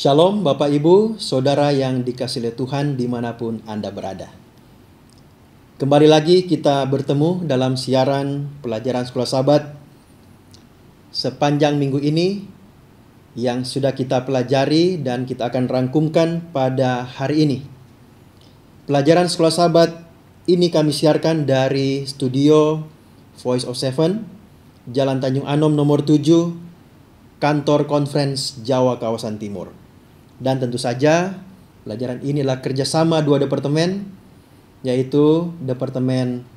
Shalom Bapak Ibu, Saudara yang dikasihi oleh Tuhan dimanapun Anda berada. Kembali lagi kita bertemu dalam siaran pelajaran Sekolah Sahabat sepanjang minggu ini yang sudah kita pelajari dan kita akan rangkumkan pada hari ini. Pelajaran Sekolah Sahabat ini kami siarkan dari studio Voice of Seven, Jalan Tanjung Anom nomor 7, Kantor Conference Jawa Kawasan Timur. Dan tentu saja pelajaran ini adalah kerjasama dua departemen, yaitu Departemen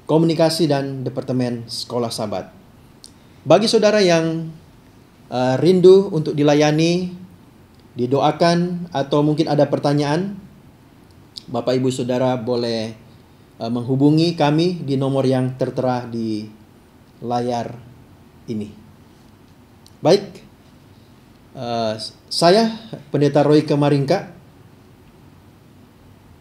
Komunikasi dan Departemen Sekolah Sahabat. Bagi saudara yang rindu untuk dilayani, didoakan, atau mungkin ada pertanyaan, Bapak Ibu Saudara boleh menghubungi kami di nomor yang tertera di layar ini. Baik. Saya Pendeta Roy Kemaringka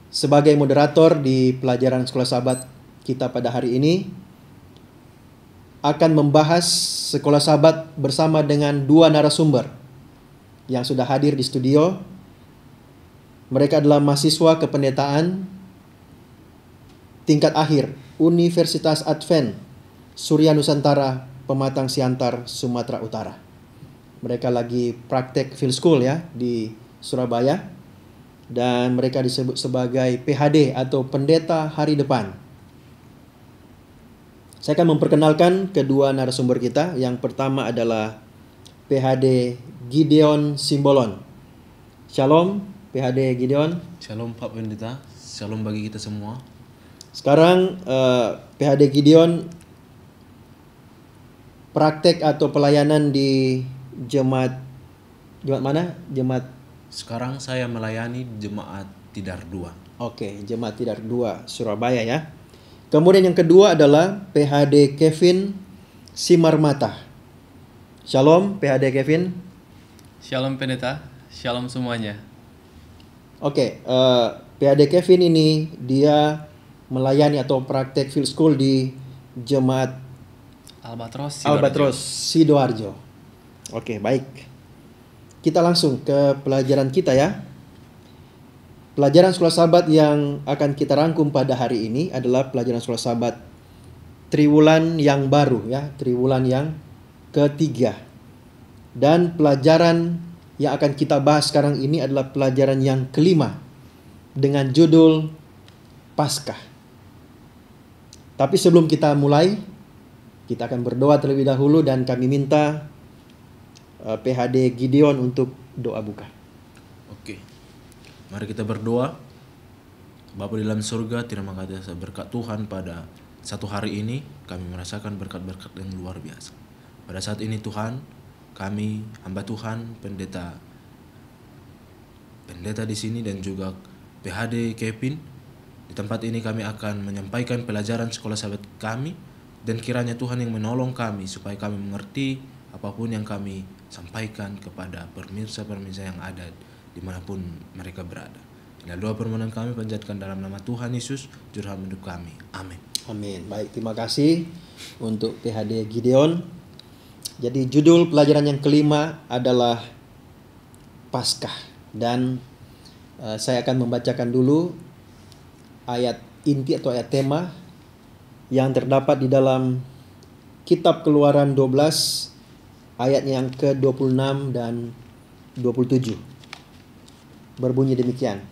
sebagai moderator di pelajaran Sekolah Sahabat kita pada hari ini akan membahas Sekolah Sahabat bersama dengan dua narasumber yang sudah hadir di studio. Mereka adalah mahasiswa kependetaan tingkat akhir Universitas Advent Surya Nusantara Pematang Siantar, Sumatera Utara. Mereka lagi praktek field school ya di Surabaya, dan mereka disebut sebagai PHD atau Pendeta Hari Depan. Saya akan memperkenalkan kedua narasumber kita. Yang pertama adalah PHD Gideon Simbolon. Shalom PHD Gideon. Shalom Pak Pendeta, shalom bagi kita semua. Sekarang PHD Gideon praktek atau pelayanan di jemaat mana? Jemaat. Sekarang saya melayani Jemaat Tidar 2. Oke, Jemaat Tidar 2 Surabaya ya. Kemudian yang kedua adalah PHD Kevin Simarmata. Shalom PHD Kevin. Shalom Pendeta, shalom semuanya. Oke, PHD Kevin ini dia melayani atau praktek field school di Jemaat Albatros Sidoarjo. Oke, baik. Kita langsung ke pelajaran kita ya. Pelajaran Sekolah Sahabat yang akan kita rangkum pada hari ini adalah pelajaran Sekolah Sahabat Triwulan yang baru ya, Triwulan yang ketiga. Dan pelajaran yang akan kita bahas sekarang ini adalah pelajaran yang kelima dengan judul Paskah. Tapi sebelum kita mulai, kita akan berdoa terlebih dahulu dan kami minta PHD Gideon untuk doa buka. Oke, mari kita berdoa. Bapa di dalam surga, terima kasih atas berkat Tuhan pada satu hari ini. Kami merasakan berkat-berkat yang luar biasa. Pada saat ini Tuhan, kami hamba Tuhan, pendeta di sini dan juga PHD Kevin. Di tempat ini kami akan menyampaikan pelajaran Sekolah Sahabat kami, dan kiranya Tuhan yang menolong kami supaya kami mengerti apapun yang kami sampaikan kepada pemirsa-pemirsa yang ada dimanapun mereka berada. Dan doa permohonan kami panjatkan dalam nama Tuhan Yesus, Juru Selamat hidup kami. Amin. Amin. Baik, terima kasih untuk PHD Gideon. Jadi judul pelajaran yang kelima adalah Paskah. Dan saya akan membacakan dulu ayat inti atau ayat tema yang terdapat di dalam Kitab Keluaran 12 ayat yang ke-26 dan 27. Berbunyi demikian.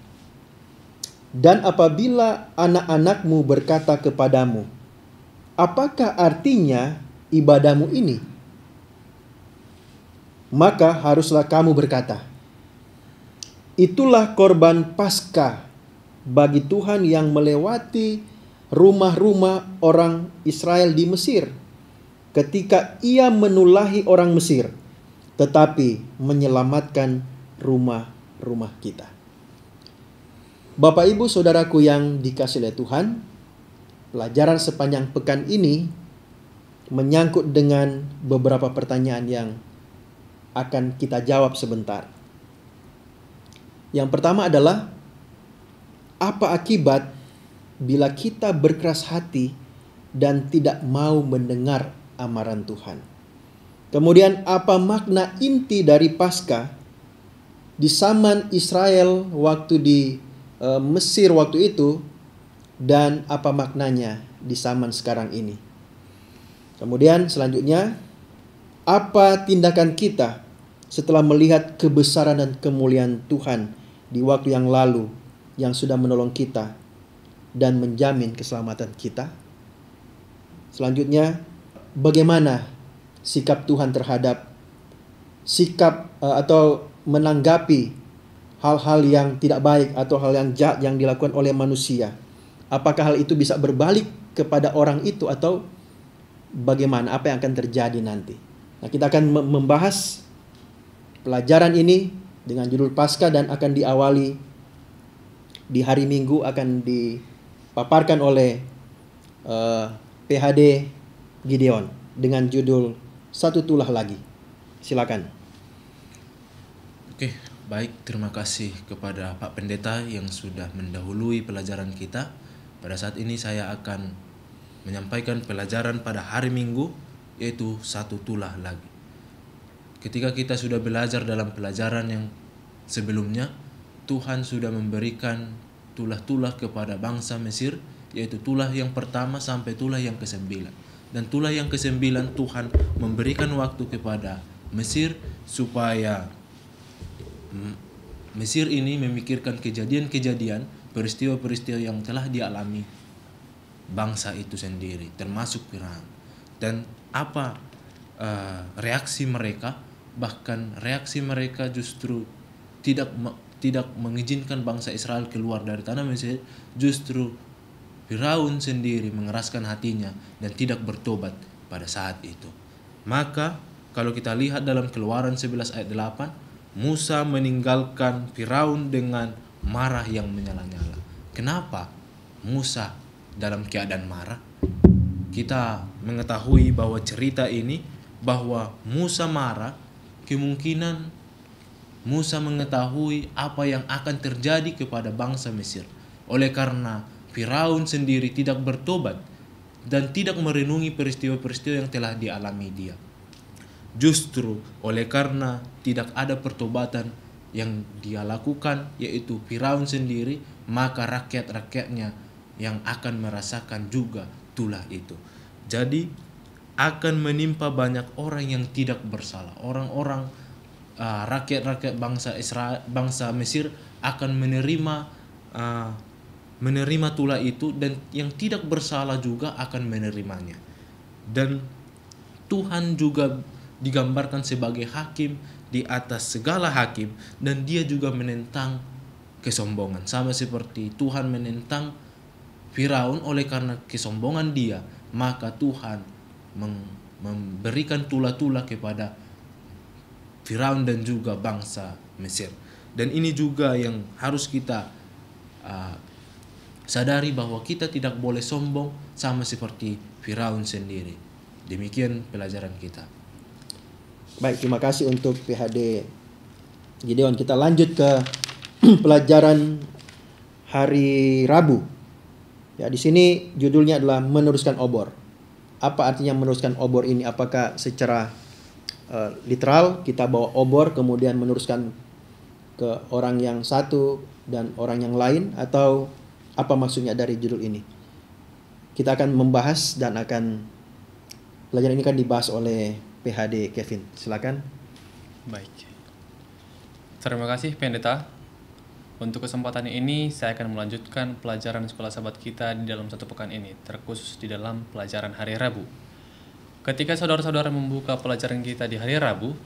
Dan apabila anak-anakmu berkata kepadamu, apakah artinya ibadahmu ini? Maka haruslah kamu berkata, itulah korban Paskah bagi Tuhan yang melewati rumah-rumah orang Israel di Mesir, ketika ia menulahi orang Mesir, tetapi menyelamatkan rumah-rumah kita. Bapak Ibu Saudaraku yang dikasihi oleh Tuhan, pelajaran sepanjang pekan ini menyangkut dengan beberapa pertanyaan yang akan kita jawab sebentar. Yang pertama adalah, apa akibat bila kita berkeras hati dan tidak mau mendengar amaran Tuhan? Kemudian apa makna inti dari Paskah di zaman Israel waktu di Mesir waktu itu, dan apa maknanya di zaman sekarang ini. Kemudian selanjutnya, apa tindakan kita setelah melihat kebesaran dan kemuliaan Tuhan di waktu yang lalu yang sudah menolong kita dan menjamin keselamatan kita? Selanjutnya, bagaimana sikap Tuhan terhadap atau menanggapi hal-hal yang tidak baik atau hal yang jahat yang dilakukan oleh manusia? Apakah hal itu bisa berbalik kepada orang itu atau bagaimana? Apa yang akan terjadi nanti? Nah, kita akan membahas pelajaran ini dengan judul Paskah dan akan diawali di hari Minggu, akan dipaparkan oleh PHD Gideon dengan judul Satu Tulah Lagi. Silakan. Oke, baik, terima kasih kepada Pak Pendeta yang sudah mendahului pelajaran kita. Pada saat ini saya akan menyampaikan pelajaran pada hari Minggu, yaitu satu tulah lagi. Ketika kita sudah belajar dalam pelajaran yang sebelumnya, Tuhan sudah memberikan tulah-tulah kepada bangsa Mesir, yaitu tulah yang pertama sampai tulah yang ke-9. Dan tulah yang ke-9 Tuhan memberikan waktu kepada Mesir supaya Mesir ini memikirkan kejadian-kejadian, peristiwa-peristiwa yang telah dialami bangsa itu sendiri, termasuk Firaun. Dan apa reaksi mereka? Bahkan reaksi mereka justru tidak mengizinkan bangsa Israel keluar dari tanah Mesir. Justru Firaun sendiri mengeraskan hatinya dan tidak bertobat pada saat itu. Maka kalau kita lihat dalam Keluaran 11 ayat 8, Musa meninggalkan Firaun dengan marah yang menyala-nyala. Kenapa Musa dalam keadaan marah? Kita mengetahui bahwa cerita ini, bahwa Musa marah, kemungkinan Musa mengetahui apa yang akan terjadi kepada bangsa Mesir. Oleh karena Firaun sendiri tidak bertobat dan tidak merenungi peristiwa-peristiwa yang telah dialami dia. Justru oleh karena tidak ada pertobatan yang dia lakukan, yaitu Firaun sendiri, maka rakyat-rakyatnya yang akan merasakan juga tulah itu. Jadi akan menimpa banyak orang yang tidak bersalah. Orang-orang rakyat-rakyat bangsa Mesir akan menerima tulah itu, dan yang tidak bersalah juga akan menerimanya. Dan Tuhan juga digambarkan sebagai hakim di atas segala hakim, dan dia juga menentang kesombongan, sama seperti Tuhan menentang Firaun. Oleh karena kesombongan dia, maka Tuhan memberikan tulah-tulah kepada Firaun dan juga bangsa Mesir. Dan ini juga yang harus kita sadari, bahwa kita tidak boleh sombong sama seperti Firaun sendiri. Demikian pelajaran kita. Baik, terima kasih untuk PHD Gideon. Kita lanjut ke pelajaran hari Rabu. Ya, di sini judulnya adalah meneruskan obor. Apa artinya meneruskan obor ini? Apakah secara literal kita bawa obor kemudian meneruskan ke orang yang satu dan orang yang lain, atau apa maksudnya dari judul ini? Kita akan membahas dan pelajaran ini akan dibahas oleh PHD Kevin. Silakan. Baik. Terima kasih Pendeta. Untuk kesempatan ini saya akan melanjutkan pelajaran sekolah sahabat kita di dalam satu pekan ini, terkhusus di dalam pelajaran hari Rabu. Ketika saudara-saudara membuka pelajaran kita di hari Rabu,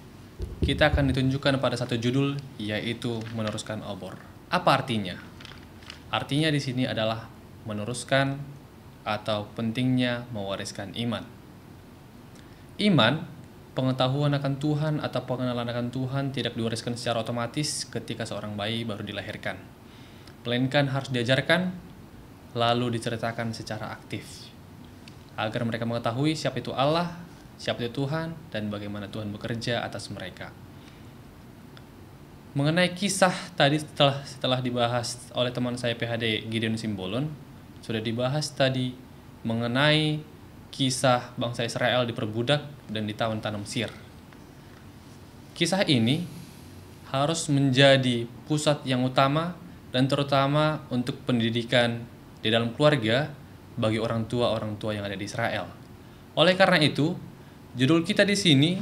kita akan ditunjukkan pada satu judul, yaitu meneruskan obor. Apa artinya? Artinya di sini adalah meneruskan atau pentingnya mewariskan iman. Iman, pengetahuan akan Tuhan atau pengenalan akan Tuhan tidak diwariskan secara otomatis ketika seorang bayi baru dilahirkan, melainkan harus diajarkan lalu diceritakan secara aktif agar mereka mengetahui siapa itu Allah, siapa itu Tuhan, dan bagaimana Tuhan bekerja atas mereka. Mengenai kisah tadi setelah dibahas oleh teman saya PHD Gideon Simbolon, sudah dibahas tadi mengenai kisah bangsa Israel diperbudak dan ditawan tanah Mesir. Kisah ini harus menjadi pusat yang utama dan terutama untuk pendidikan di dalam keluarga bagi orang tua yang ada di Israel. Oleh karena itu, judul kita di sini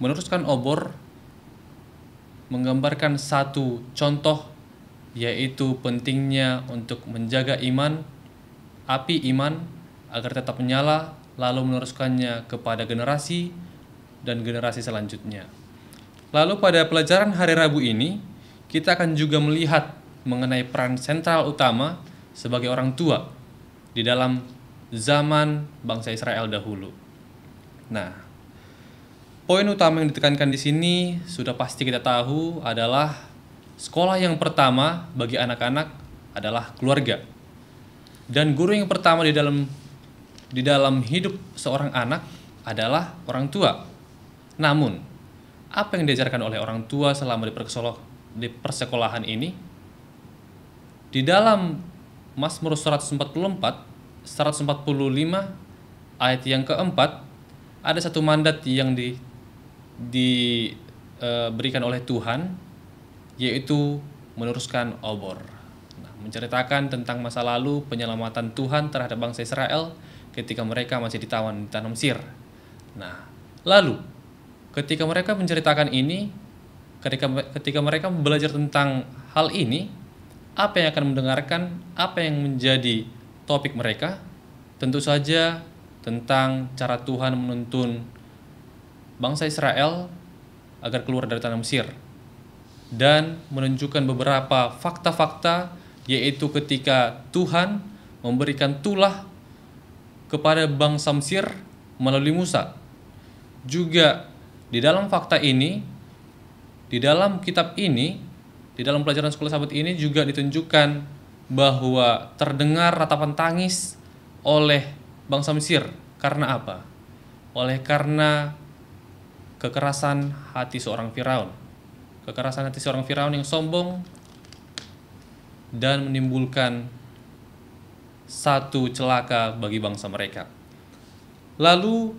meneruskan obor menggambarkan satu contoh, yaitu pentingnya untuk menjaga api iman agar tetap menyala, lalu meneruskannya kepada generasi dan generasi selanjutnya. Lalu pada pelajaran hari Rabu ini, kita akan juga melihat mengenai peran sentral utama sebagai orang tua di dalam zaman bangsa Israel dahulu. Nah, poin utama yang ditekankan di sini sudah pasti kita tahu adalah sekolah yang pertama bagi anak-anak adalah keluarga. Dan guru yang pertama di dalam hidup seorang anak adalah orang tua. Namun, apa yang diajarkan oleh orang tua selama di persekolahan ini? Di dalam Mazmur 145 ayat yang keempat, ada satu mandat yang diberikan oleh Tuhan, yaitu meneruskan obor. Nah, menceritakan tentang masa lalu penyelamatan Tuhan terhadap bangsa Israel ketika mereka masih ditawan di tanah Mesir. Nah, lalu ketika mereka menceritakan ini, ketika mereka belajar tentang hal ini, apa yang akan mendengarkan, apa yang menjadi topik mereka? Tentu saja tentang cara Tuhan menuntun bangsa Israel agar keluar dari tanah Mesir, dan menunjukkan beberapa fakta-fakta, yaitu ketika Tuhan memberikan tulah kepada bangsa Mesir melalui Musa. Juga di dalam fakta ini, di dalam kitab ini, di dalam pelajaran sekolah sahabat ini juga ditunjukkan bahwa terdengar ratapan tangis oleh bangsa Mesir. Karena apa? Oleh karena kekerasan hati seorang Firaun. Kekerasan hati seorang Firaun yang sombong dan menimbulkan satu celaka bagi bangsa mereka. Lalu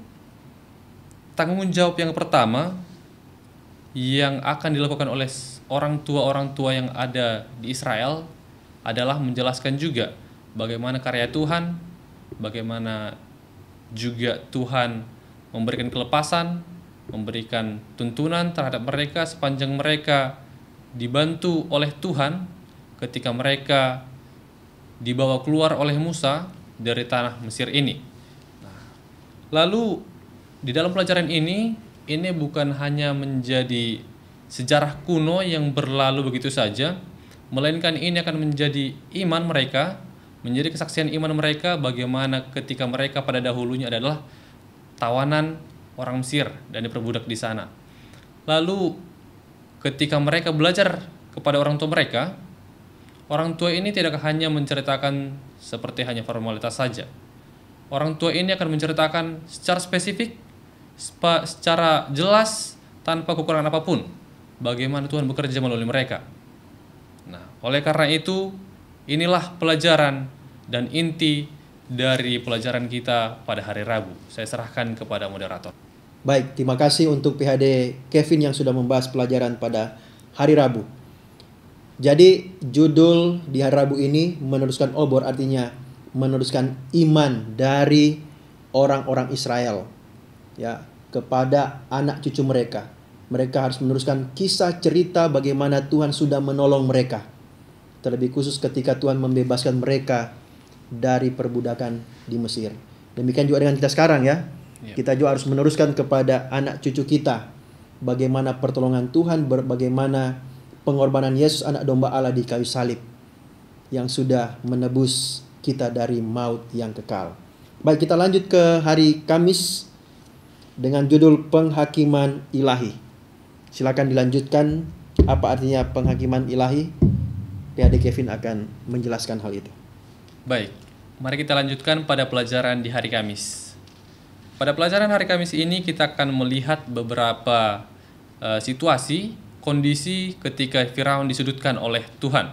tanggung jawab yang pertama yang akan dilakukan oleh orang tua yang ada di Israel adalah menjelaskan juga bagaimana karya Tuhan, bagaimana juga Tuhan memberikan kelepasan, memberikan tuntunan terhadap mereka sepanjang mereka dibantu oleh Tuhan ketika mereka dibawa keluar oleh Musa dari tanah Mesir ini. Lalu di dalam pelajaran ini bukan hanya menjadi sejarah kuno yang berlalu begitu saja, melainkan ini akan menjadi iman mereka, menjadi kesaksian iman mereka bagaimana ketika mereka pada dahulunya adalah tawanan orang Mesir dan diperbudak di sana. Lalu ketika mereka belajar kepada orang tua ini tidak hanya menceritakan seperti hanya formalitas saja. Orang tua ini akan menceritakan secara spesifik, secara jelas, tanpa kekurangan apapun, bagaimana Tuhan bekerja melalui mereka. Nah, oleh karena itu, inilah pelajaran dan inti dari pelajaran kita pada hari Rabu. Saya serahkan kepada moderator. Baik, terima kasih untuk PHD Kevin yang sudah membahas pelajaran pada hari Rabu. Jadi judul di hari Rabu ini meneruskan obor, artinya meneruskan iman dari orang-orang Israel ya kepada anak cucu mereka. Mereka harus meneruskan kisah cerita bagaimana Tuhan sudah menolong mereka. Terlebih khusus ketika Tuhan membebaskan mereka dari perbudakan di Mesir. Demikian juga dengan kita sekarang ya. Kita juga harus meneruskan kepada anak cucu kita bagaimana pertolongan Tuhan, bagaimana pengorbanan Yesus anak domba Allah di kayu salib yang sudah menebus kita dari maut yang kekal. Baik, kita lanjut ke hari Kamis dengan judul penghakiman ilahi. Silakan dilanjutkan apa artinya penghakiman ilahi. PhD Kevin akan menjelaskan hal itu. Baik, mari kita lanjutkan pada pelajaran di hari Kamis. Pada pelajaran hari Kamis ini kita akan melihat beberapa situasi, kondisi ketika Firaun disudutkan oleh Tuhan.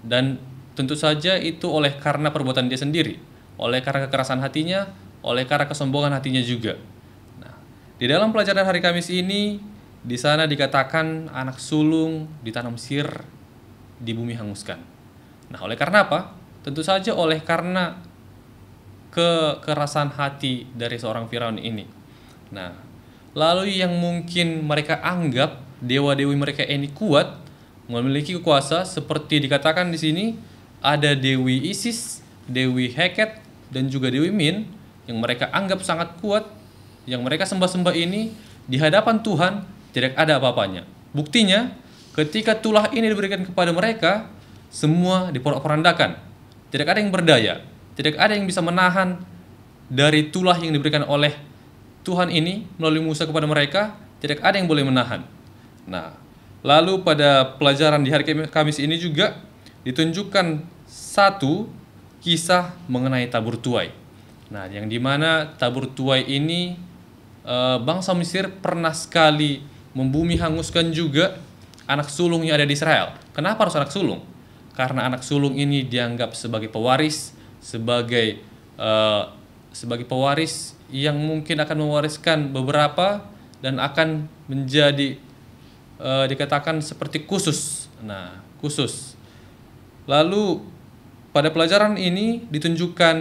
Dan tentu saja itu oleh karena perbuatan dia sendiri, oleh karena kekerasan hatinya, oleh karena kesombongan hatinya juga. Nah, di dalam pelajaran hari Kamis ini Di sana dikatakan anak sulung ditanam sir di bumi hanguskan. Nah, oleh karena apa? Tentu saja oleh karena kekerasan hati dari seorang Firaun ini. Nah, lalu yang mungkin mereka anggap dewa-dewi mereka ini kuat, memiliki kuasa, seperti dikatakan di sini ada Dewi Isis, Dewi Heket, dan juga Dewi Min yang mereka anggap sangat kuat, yang mereka sembah-sembah ini di hadapan Tuhan tidak ada apa-apanya. Buktinya, ketika tulah ini diberikan kepada mereka, semua diporak-porandakan. Tidak ada yang berdaya, tidak ada yang bisa menahan dari tulah yang diberikan oleh Tuhan ini melalui Musa kepada mereka, tidak ada yang boleh menahan. Nah, lalu pada pelajaran di hari Kamis ini juga ditunjukkan satu kisah mengenai tabur tuai. Nah, yang dimana tabur tuai ini bangsa Mesir pernah sekali membumi hanguskan juga anak sulung yang ada di Israel. Kenapa harus anak sulung? Karena anak sulung ini dianggap sebagai pewaris, sebagai pewaris yang mungkin akan mewariskan beberapa dan akan menjadi dikatakan seperti khusus. Nah, khusus. Lalu pada pelajaran ini ditunjukkan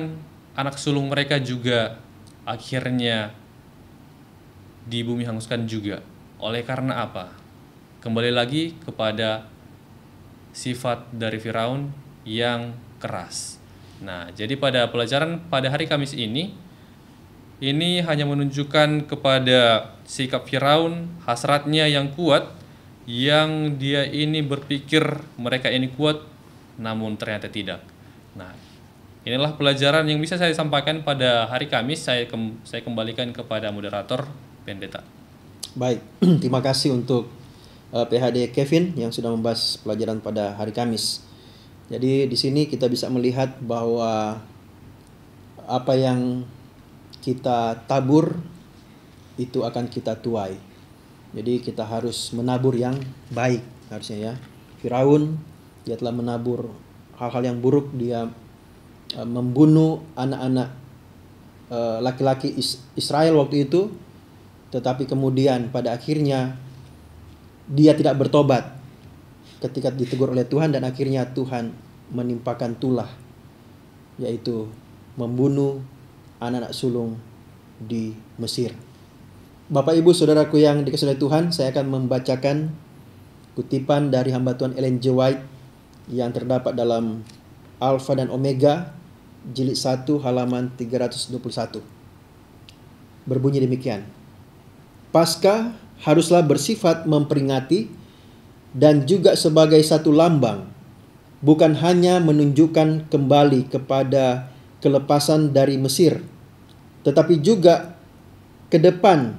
anak sulung mereka juga akhirnya di bumi hanguskan juga. Oleh karena apa? Kembali lagi kepada sifat dari Firaun yang keras. Nah, jadi pada pelajaran pada hari Kamis ini hanya menunjukkan kepada sikap Firaun, hasratnya yang kuat, yang dia ini berpikir mereka ini kuat, namun ternyata tidak. Nah, inilah pelajaran yang bisa saya sampaikan pada hari Kamis. Saya kembalikan kepada moderator, Pendeta. Baik, terima kasih untuk PhD Kevin yang sudah membahas pelajaran pada hari Kamis. Jadi di sini kita bisa melihat bahwa apa yang kita tabur itu akan kita tuai. Jadi kita harus menabur yang baik harusnya ya. Firaun dia telah menabur hal-hal yang buruk, dia membunuh anak-anak laki-laki Israel waktu itu, tetapi kemudian pada akhirnya dia tidak bertobat ketika ditegur oleh Tuhan, dan akhirnya Tuhan menimpakan tulah, yaitu membunuh anak-anak sulung di Mesir. Bapak Ibu Saudaraku yang dikasihi Tuhan, saya akan membacakan kutipan dari hamba Tuhan Ellen G. White yang terdapat dalam Alfa dan Omega jilid 1 halaman 321. Berbunyi demikian: Paskah haruslah bersifat memperingati dan juga sebagai satu lambang, bukan hanya menunjukkan kembali kepada kelepasan dari Mesir, tetapi juga ke depan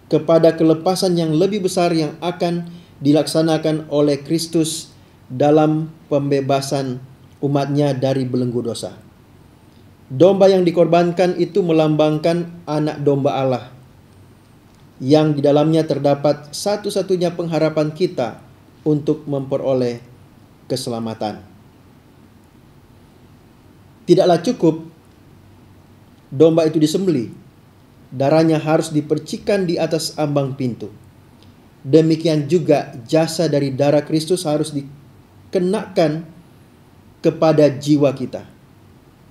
kepada kelepasan yang lebih besar yang akan dilaksanakan oleh Kristus dalam pembebasan umatnya dari belenggu dosa. Domba yang dikorbankan itu melambangkan anak domba Allah, yang di dalamnya terdapat satu-satunya pengharapan kita untuk memperoleh keselamatan. Tidaklah cukup domba itu disembelih, darahnya harus dipercikan di atas ambang pintu. Demikian juga jasa dari darah Kristus harus dikenakan kepada jiwa kita.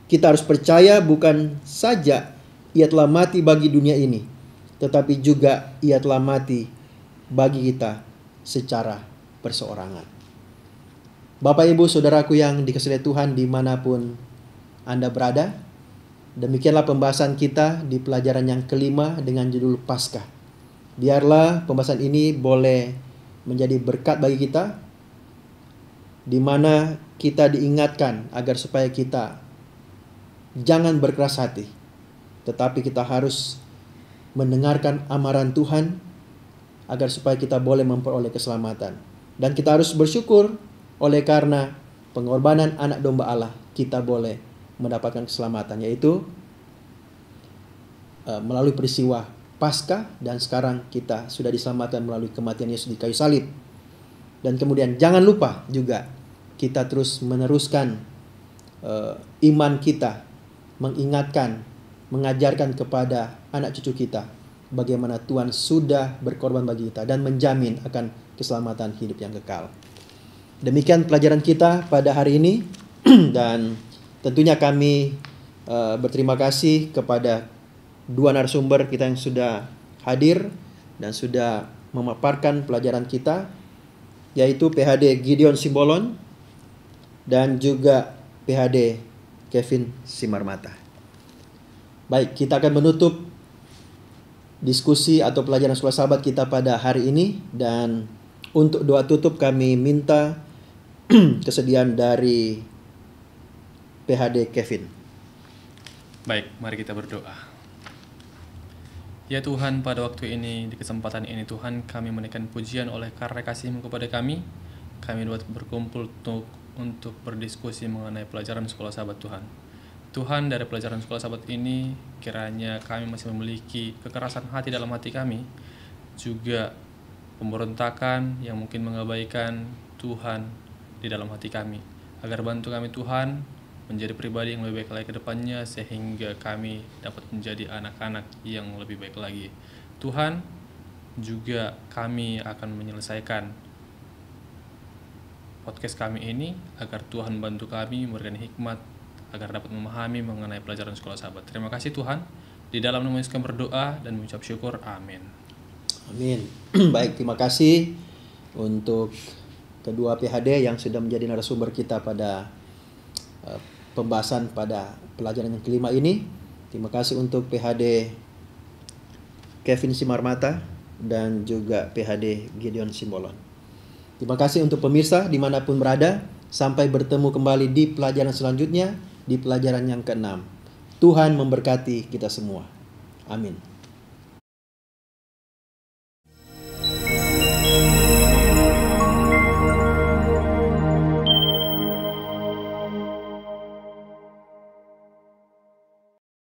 Kita harus percaya bukan saja ia telah mati bagi dunia ini, tetapi juga ia telah mati bagi kita secara perseorangan. Bapak Ibu Saudaraku yang dikasihi Tuhan dimanapun Anda berada, demikianlah pembahasan kita di pelajaran yang kelima dengan judul Paskah. Biarlah pembahasan ini boleh menjadi berkat bagi kita, di mana kita diingatkan agar supaya kita jangan berkeras hati, tetapi kita harus mendengarkan amaran Tuhan agar supaya kita boleh memperoleh keselamatan. Dan kita harus bersyukur oleh karena pengorbanan anak domba Allah, kita boleh mendapatkan keselamatan, yaitu melalui peristiwa Paskah, dan sekarang kita sudah diselamatkan melalui kematian Yesus di kayu salib. Dan kemudian jangan lupa juga kita terus meneruskan iman kita, mengingatkan, mengajarkan kepada anak cucu kita bagaimana Tuhan sudah berkorban bagi kita dan menjamin akan keselamatan hidup yang kekal. Demikian pelajaran kita pada hari ini dan tentunya kami berterima kasih kepada dua narasumber kita yang sudah hadir dan sudah memaparkan pelajaran kita, yaitu PhD Gideon Simbolon dan juga PhD Kevin Simarmata. Baik, kita akan menutup diskusi atau pelajaran sekolah sahabat kita pada hari ini, dan untuk doa tutup kami minta kesediaan dari PhD Kevin. Baik, mari kita berdoa. Ya Tuhan, pada waktu ini, di kesempatan ini Tuhan, kami menaikkan pujian oleh karena kasih-Mu kepada kami. Kami dapat berkumpul untuk berdiskusi mengenai pelajaran sekolah sahabat Tuhan. Tuhan, dari pelajaran sekolah sahabat ini, kiranya kami masih memiliki kekerasan hati dalam hati kami, juga pemberontakan yang mungkin mengabaikan Tuhan di dalam hati kami. Agar bantu kami Tuhan, menjadi pribadi yang lebih baik lagi ke depannya, sehingga kami dapat menjadi anak-anak yang lebih baik lagi. Tuhan, juga kami akan menyelesaikan podcast kami ini, agar Tuhan bantu kami memberikan hikmat, agar dapat memahami mengenai pelajaran sekolah sahabat. Terima kasih Tuhan, di dalam nama Yesus kami berdoa dan mengucap syukur, amin. Amin. Baik, terima kasih untuk kedua PhD yang sudah menjadi narasumber kita pada pembahasan pada pelajaran yang kelima ini. Terima kasih untuk PhD Kevin Simarmata dan juga PhD Gideon Simbolon. Terima kasih untuk pemirsa dimanapun berada. Sampai bertemu kembali di pelajaran selanjutnya, di pelajaran yang ke-6. Tuhan memberkati kita semua. Amin.